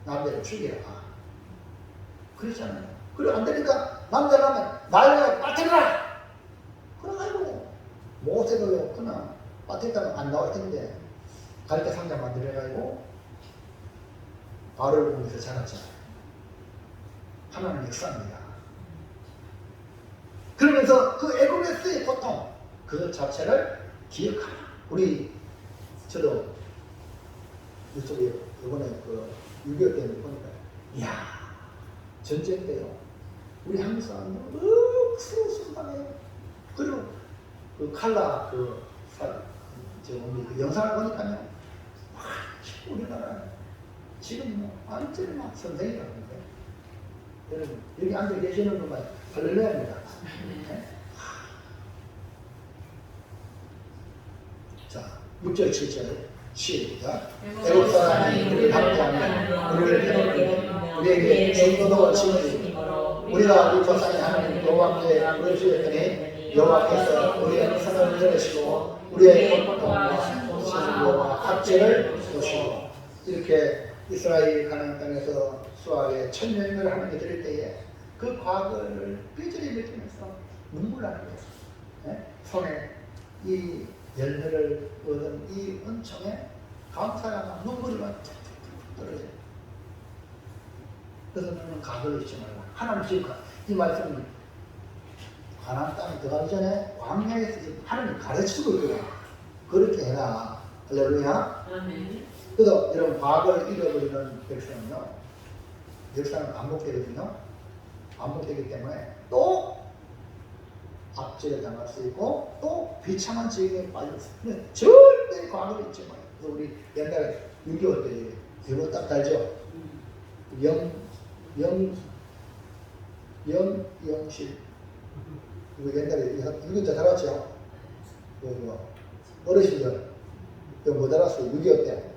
남자를 죽이라. 그렇잖아요. 그래 안 되니까 남자라면 나를 빠뜨려라. 그래가지고 모세도요 그냥 빠뜨렸다면 안 나올 텐데 갈대 상자 만들어가지고 바로를 보면서 자랐잖아요. 하나님 역사입니다. 그러면서 그 애굽에서의 고통 그 자체를 기억하라. 저도 유튜브에 이번에 그 6.25 때문에 보니까 이야 전쟁 때요 우리 한국 사람들 순순하네요. 그리고 그 칼라 그 영상을 보니까요 와 우리나라 지금 뭐 완전히 막 선생이라고 하는데 여러분 여기 앉아 계시는 분만 할렐루야입니다. 네? 자 6절 7절 시작. 애국 사람이 우리를 함께하며 우리를 괴롭히며 우리에게 중도도 치는 우리가 우리 조상의 하나님 여호와께 우리를 주였더니 여호와께서 우리의 선을 들으시고 우리의 고통과 신고와 학제를 보시고 이렇게 이스라엘 가나안 땅에서 수학의 천년을 하나님께 드릴 때에 그 과거를 삐져리 느끼면서 눈물 나는 거예요. 네? 손에 이 열매를 얻은 이 은총에 감사가 눈물이 막 떨어져요. 그래서 너는 과거를 잊지 말라. 하나님 지금 이 말씀은 가나안 땅에 들어가기 전에 광야에서 하나님 가르치고 있거든. 그렇게 해라. 할렐루야. 그래서 이런 과거를 잃어버리는 백성은요 역사는 반복되거든요. 반복되기 때문에 또 압제를 당할 수 있고 또 비참한 지경에 빠질 수 있어요. 절대 과거를 잊지 마요. 그래서 우리 옛날에 6.25 때 이거 딱 달죠. 영실 이거 옛날에 이거 다 달았죠. 어르신들 이거 뭐 달았어요. 6.25 때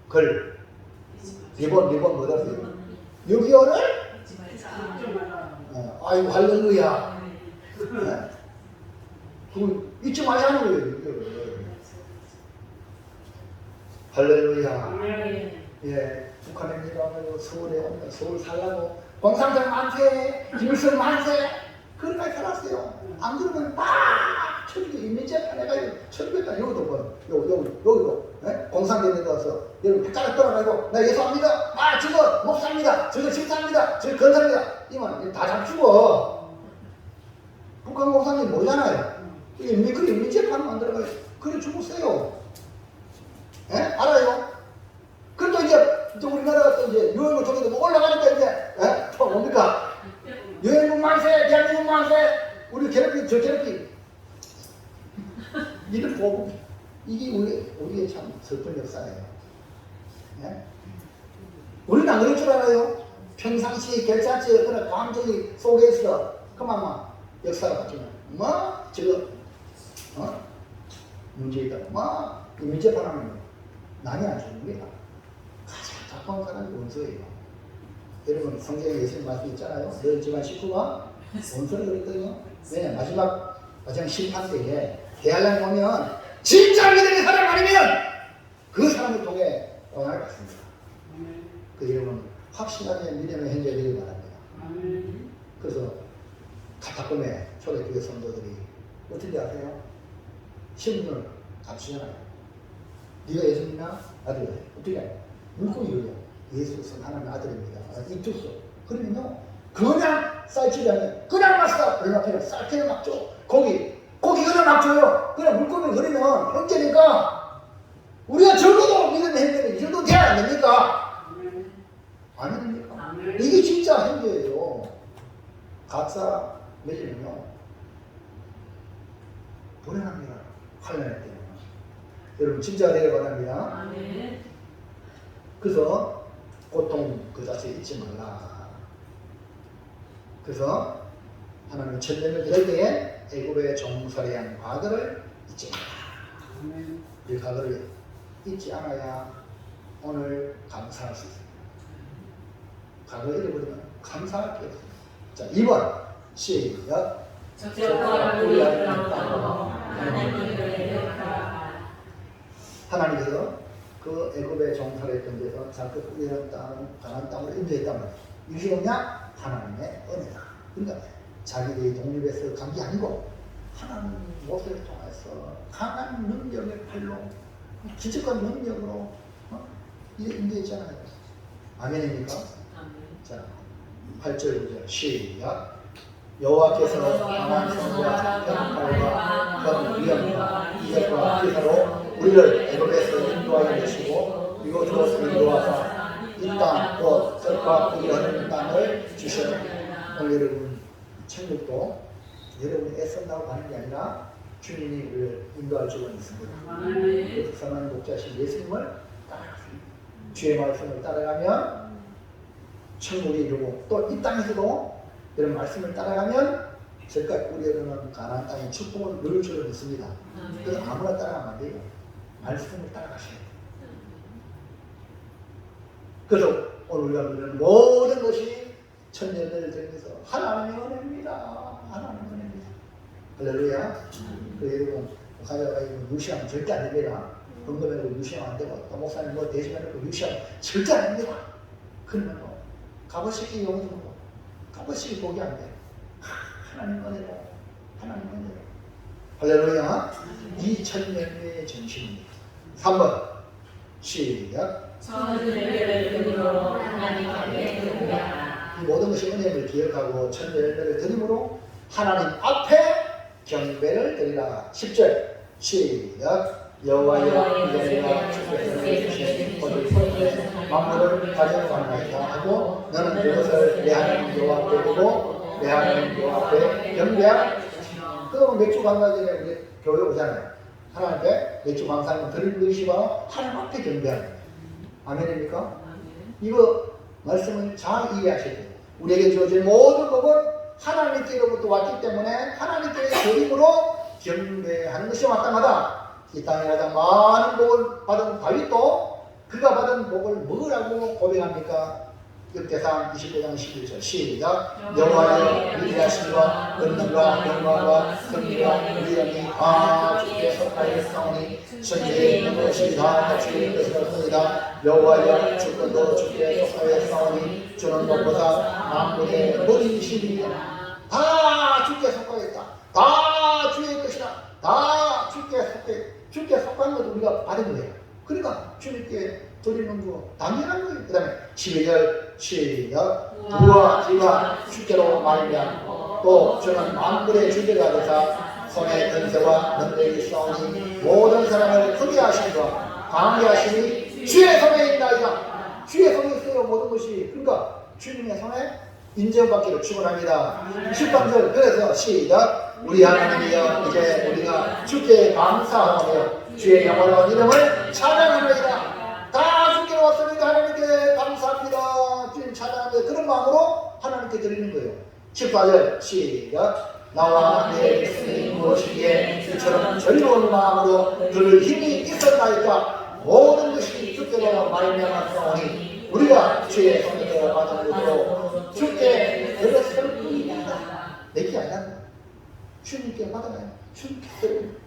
글 리본 뭐 달았어요. 6.25를 아이고 할렐루야. 네? 그거 잊지 말자 하는 거예요. 할렐루야. 예, 북한입니다. 서울에 옵니다. 서울 살라고 광상장 만세, 김일성 만세 그렇게 살았어요. 안 그러면 딱 철교 인민재판 해가지고 철교했다. 여기도 여기도 공산당에 가서 여러분 백가락 돌아가지고 나 예수합니다. 저거 목사입니다. 저거 집사입니다. 저거 건사입니다. 이만 다 잡히고 북한 공산당이 모르잖아요. 인민재판 만들어가지고 그래 죽었어요. 예? 알아요? 그래도 이제 우리나라가 또 이제 유엔군 쪽에도 뭐 올라가니까 이제 또 뭡니까? 유엔군 만세, 대한민국 만세, 우리 괴롭히 이를 보고 이게 우리의 참 슬픈 역사예요. 예? 우리는 안 그럴 줄 알아요. 평상시 괜찮지 그런 감정이 속에서 그만 막 역사가 바뀌면 저거 문제 있다고 인민재판하는 거 남이 안 주는 거야. 가장 가까운 사람이 원수예요. 여러분 성경에 예수님 말씀 있잖아요. 너 집안 식구가 원수를 그랬거든요. 왜냐 마지막 심판 때에 대하려면 보면 진짜 믿음의 사람 아니면 그 사람을 통해 영향을 받습니다. 그 이름은 확실하게 믿음의 현재가 되길 바랍니다. 그래서 카타콤의 초대교회 성도들이 어떻게 아세요? 신분을 갖추잖아요. 네가 예수님이나 나도 그래. 어떻게 해요? 물고기 이래요. 예수는 하나님의 아들입니다. 입tus어. 그러면요, 그냥 쌀집이 아니라 그냥 막 써. 그러나 그냥 쌀집을 막 줘. 고기 그냥 막 줘요. 그냥 물고기 그러면 형제니까 우리가 적어도 믿음의 현재는 이 정도 돼야 안 됩니까? 안 됩니까? 이게 진짜 현재예요. 각사 맺으면요 불행합니다. 환란할 때는. 여러분 진짜 되길 바랍니다. 그래서 고통 그 자체에 잊지 말라. 그래서 하나님은 천년을 기다릴 때에 애굽의 종살이한 과거를 잊지 말라. 이 과거를 잊지 않아야 오늘 감사할 수 있습니다. 과거를 잃어버리면 감사할 게 없습니다. 자, 2번 시작. 적절한 우리를 따로 하나님을 영화하라. 하나님께서 그 애굽의 종살이했던 데서 자꾸 우리는 땅, 가나안 땅을 인도했단 말이에요. 이게 뭐냐? 하나님의 은혜다. 그러니까 자기들이 독립해서 간 게 아니고 하나님 모세를 통해서 강한 능력의 팔로 기적과 능력으로 인도했잖아요. 아멘입니까? 자, 8절 9절 시작. 여호와께서 강한 손과 펴팔과 큰 위엄과 기적과 기사로 우리를 애굽에서 인도하여 내시고 이곳으로 인도하사 이 땅 곧 썩과 꿀이 흐르는 땅을 주셨느니라. 오늘 여러분 천국도 여러분이 애쓴다고 하는 게 아니라 주님이 우리를 인도할 줄은 있습니다. 그래서 선한 목자신 예수님을 따라가세요. 주의 말씀을 따라가면 천국이 이루고 또 이 땅에서도 이런 말씀을 따라가면 젖과 꿀이 흐르는 가나안 땅의 축복을 누릴 줄은 있습니다. 그래서 아무나 따라가면 안 돼요. 말씀을 따라가셔야 돼요. 그래서 오늘 우리가 누리는 모든 것이 천년을 들면서 하나님의 은혜입니다. 하나님의 은혜입니다. 할렐루야. 그 여러분 가져가 유시하면 절대 안 됩니다. 헌금해도 유시하면 안 되고 또 목사님 뭐 대신해도 유시하면 절대 안 됩니다. 그러면 값어치기 용도로 값어치기 보기 안 돼. 하나님 은혜로 하나님 은혜로 할렐루야. 이 천년의 정신입니다. 3번 시작. 천열매를 드림으로 하나님 앞에 경배하라. 이 모든 것이 은혜를 기억하고 천열매를 드림으로 하나님 앞에 경배를 드리라. 10절 시작. 여호와여 이제가 주께서 주신 모든 것을 만물을 가져가나이다 하고 너는 그것을 내 하나님 여호와께 두고 내 하나님 여호와 앞에 경배하라. 그럼 맥주 감사 전에 우리 교회 오잖아요. 하나님께 맥주 감사는 드릴 것이 바로 하나님 앞에 경배하는 거예요. 아멘입니까? 이거 말씀을 잘 이해하셔야 돼요. 우리에게 주어진 모든 법은 하나님께로부터 왔기 때문에 하나님께의 드림으로 경배하는 것이 마땅하다. 이 땅에 가장 많은 복을 받은 다윗도 그가 받은 복을 뭐라고 고백합니까? 역대상 25장 11절 시작. 여호와여 위대하심과 은총과 영광과 승리와 위엄이 다 주께 속하였사오니 천지에 있는 것이 다 주의 것이었습니다. 여호와여 주권도 주께 속하였사오니 주는 높보다 만국의 머리이시니라. 다 주께 속하였다. 다 주의 것이다. 다 주께 속한 것을 우리가 받은 거예요. 그러니까 주님께 드리는 거 당연한 거예요. 그 다음에 12절 시작. 부와 기가 주께로 말미암고 또 주는 만물의 주제가 되사 손에 권세와 능력이 있사오니 모든 사람을 크게 하심과 강하게 하심이 주의 손에 있나이다. 주의 손에 있어요. 모든 것이. 그러니까 주님의 손에 인정받기를 축원합니다. 13절 그래서 시작. 우리 하나님이여 이제 우리가 주께 감사하며 주의 영원한 이름을 찬양하리이다. 다 주께 왔으니까 하나님께 감사합니다. 주님 찬양합니다. 그런 마음으로 하나님께 드리는 거예요. 14절 시작. 나와 내 백성이 무엇이기에 이처럼 즐거운 마음으로 들을 힘이 있었나이까. 모든 것이 주께로 말미암았사오니 우리가 주의 손에서 받은 것으로 주께 드렸을 뿐이다. 내게 아니야. 주님께 받아요. 주님께 드립니다.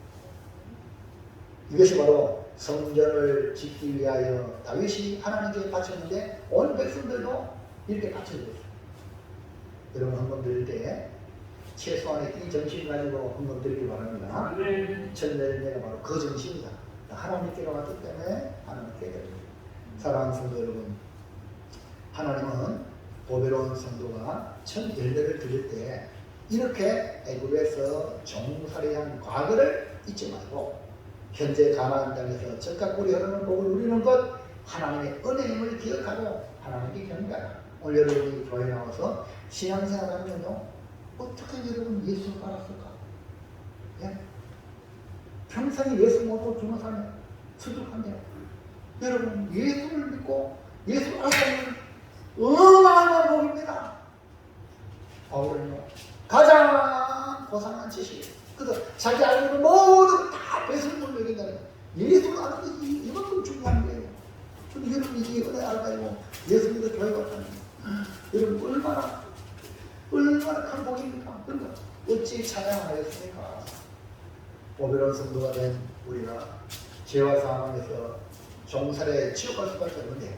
이것이 바로 성전을 짓기 위하여 다윗이 하나님께 바쳤는데 온 백성들도 이렇게 바쳐줬어요. 여러분 헌금 드릴 때 최소한의 이 정신 가지고 헌금 드리기 바랍니다. 첫 열매가 바로 그 정신이다. 하나님께로 왔기 때문에 하나님께 드립니다. 사랑하는 성도 여러분, 하나님은 보배로운 성도가 첫 열매를 드릴 때 이렇게 애굽에서 종살이한 과거를 잊지 말고 현재 가나안 땅에서 적과 꿀이 흐르는 복을 누리는 것, 하나님의 은혜임을 기억하고 하나님께 경배하라. 오늘 여러분이 교회에 나와서 신앙생활 하면요, 어떻게 여러분 예수를 알았을까? 예? 평생 예수 모르고 주는 사람이 수족한데요. 여러분 예수를 믿고 예수를 알았다면 어마어마한 복입니다. 바울은요, 가장 고상한 지식, 그래서 자기 알고 있는 모든 다 배설물로 여긴다는 거예요. 예수를 아는 것이 이만큼 중요한 거예요. 근데 여러분 이 은혜 알아가지고 예수 믿어 교회 갔다는 여러분 얼마나 큰 복입니까? 그러니까 어찌 찬양하였습니까? 보배로운 성도가 된 우리가 죄와 사망에서 종살에 지옥갈 수밖에 없는데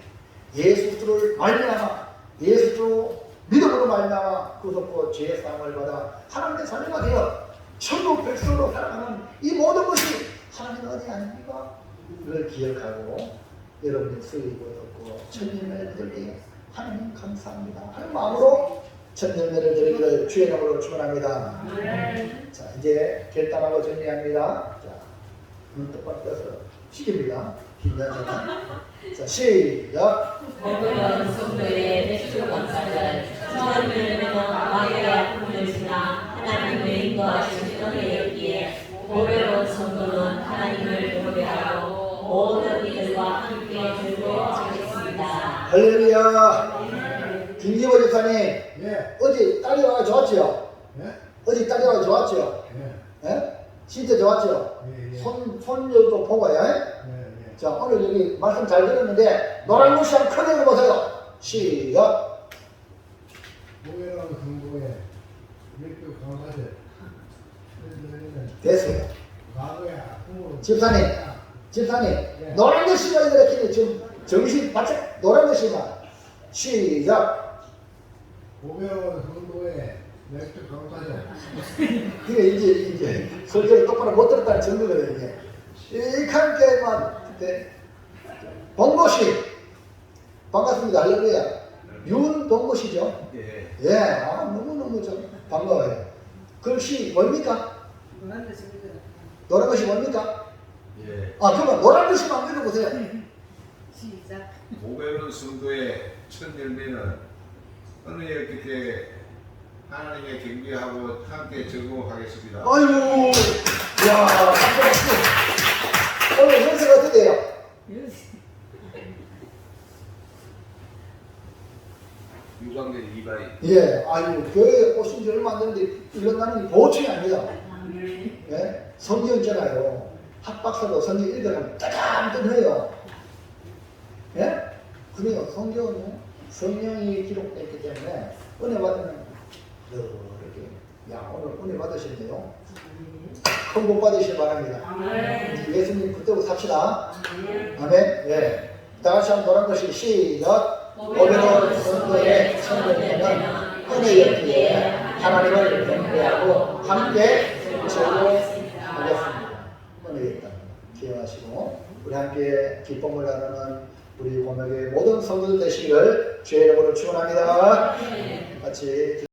예수를 말미암아 예수로 믿음으로 말미암아 구속고 죄의 사함을 받아 하나님의 자녀가 되어 천국 백성으로 살아가는 이 모든 것이 하나님의 은혜 아닙니까? 이걸 기억하고 여러분의 수익을 얻고 첫 열매를 드리기 하나님 감사합니다 하는 마음으로 첫 열매를 드리기를 주의 이름으로 축원합니다. 자, 이제 결단하고 정리합니다. 자, 눈 똑바로 떠서 시킵니다. 긴장하면. 자, 시작. 보배로운 성도의 백수 감사를 첫 열매는 마귀의 아픔을 지나 하나님의 인도하신 은혜였기에 보배로운 성도는 하나님을 경배하고 모든 이들과 함께 즐거워하겠습니다. 할렐루야. 김기호 집사님, 예. 어제 딸이 와가 좋았죠? 예? 어제 딸이 와가 좋았죠? 예. 예? 진짜 좋았죠? 예. 예. 손녀도 보고요. 예. 예. 자, 오늘 여기 말씀 잘 들었는데 노란 글씨 한번 크게 읽어보세요. 시작. 보배로운 성도의 맥주 강사제. 됐어요. 과거의 아픔으로. 집사님, 예. 노란 글씨가 이렇게 지금 정신 바짝 노란 글씨만. 시작. 보배로운 성도의 맥주 강사제. 그게 이제 설교를 똑바로 못 들었다는 증거거든요. 이게. 이렇게만 그때 봉고씨 반갑습니다. 할렐루야. 윤봉고씨죠? 예. 예, 아, 너무너무 좀 반가워요. 글씨 뭡니까? 노란 글씨 뭡니까? 예. 아, 그러면 노란 글씨만 읽어보세요. 시작. 보배로운 성도의 첫 열매는 은혜였기 때문에 하나님의 경배하고 함께 즐거워하겠습니다. 아이고, 야, 감사합니다. 오늘 연세가 어떠세요? 유광된 이바이. 예, 아유, 교회에 오신 지 얼마 안 됐는데 이런 나는 보충이 아닙니다. 예? 성경 있잖아요. 학박사도 성경 읽으면 따담뜨해요. 예? 그러니까 성경은 성령이 기록됐기 때문에 은혜 받으면 이렇게, 야, 오늘 은혜 받으셨네요. 큰 복 받으시기 바랍니다. 예수님 그때부터 삽시다. 아멘. 예. 다 같이 한번 노란 것이 시작. 보배로운 성도의 첫 열매는 은혜였기에 하나님을 경배하고 함께 즐거워하겠습니다. 은혜였다. 기억하시고 우리 함께 기쁨을 나누는 우리 고명의 모든 성도들 되시기를 주의 이름으로 축원합니다. 같이